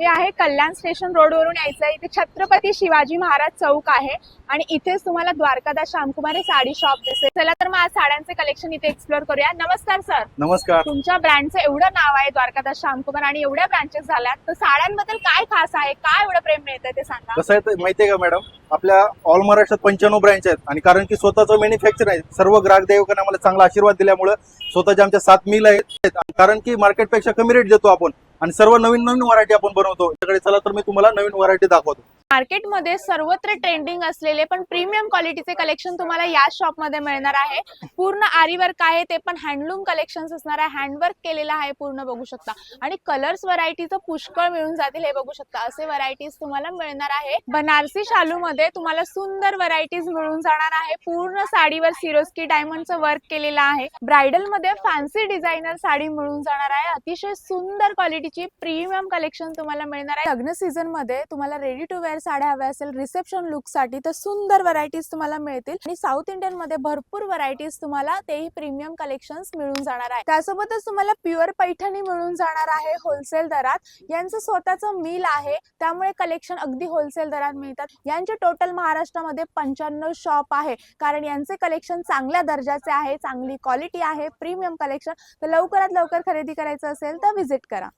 हे आहे कल्याण station road वरून यायचं आहे। इथे छत्रपती शिवाजी महाराज चौक आहे आणि इथेच तुम्हाला द्वारकादास श्यामकुमारी साडी शॉप दिसेल। चला तर मग आज साड्यांचे कलेक्शन इथे एक्सप्लोर करूया। नमस्कार सर। नमस्कार। तुमच्या ब्रँडचं एवढं नाव आहे द्वारकादास श्यामकुमार आणि एवढ्या ब्रांचेस झाल्यात, तर साड्यांबद्दल काय खास आहे, काय एवढं प्रेम मिळतं ते सांगा। कसं आहे माहितीये का मॅडम, आपल्या ऑल महाराष्ट्रात 95 ब्रँच आहेत आणि कारण की स्वतःचं मॅन्युफॅक्चर आहे, सर्व ग्राहक देवकांना आम्हाला चांगला आशीर्वाद दिल्यामुळे स्वतःच्या आमच्या 7 मिल आहेत। कारण की मार्केटपेक्षा कमी रेट देतो आपण आणि सर्व नवीन नवीन व्हरायटी आपण बनवतो। त्याकडे चला तर मी तुम्हाला नवीन व्हरायटी दाखवतो। मार्केटमध्ये सर्वत्र ट्रेंडिंग असलेले पण प्रीमियम क्वालिटीचे कलेक्शन तुम्हाला या शॉप मध्ये मिळणार आहे। पूर्ण आरी वर्क आहे, ते पण हँडलूम कलेक्शन्स असणार आहे, हँडवर्क केलेला आहे पूर्ण, बघू शकता। आणि कलर्स व्हरायटीचं पुष्कळ मिळून जातील, हे बघू शकता। असे व्हरायटीज तुम्हाला मिळणार आहे। बनारसी शालू मध्ये तुम्हाला सुंदर व्हरायटीज मिळून जाणार आहे। पूर्ण साडीवर सिरोस्की डायमंडचं वर्क केलेलं आहे। ब्राइडल मध्ये फॅन्सी डिझायनर साडी मिळून जाणार आहे। अतिशय सुंदर क्वालिटीची प्रीमियम कलेक्शन तुम्हाला मिळणार आहे। लग्न सीझन मध्ये तुम्हाला रेडी टू वेअर साड्या हव्या असेल रिसेप्शन लुक साठी, तर सुंदर व्हरायटीज तुम्हाला मिळतील। आणि साऊथ इंडियन मध्ये भरपूर व्हरायटीज तुम्हाला तेही प्रीमियम कलेक्शन्स मिळून जाणार आहे। त्यासोबतच तुम्हाला प्युअर पैठणी मिळून जाणार आहे होलसेल दरात। यांचं स्वतःचं मिल आहे, त्यामुळे कलेक्शन अगदी होलसेल दरात मिळतात। यांचे टोटल महाराष्ट्रामध्ये 95 शॉप आहे, कारण यांचे कलेक्शन चांगल्या दर्जाचे आहे, चांगली क्वालिटी आहे, प्रीमियम कलेक्शन। तर लवकरात लवकर खरेदी करायचं असेल तर व्हिजिट करा।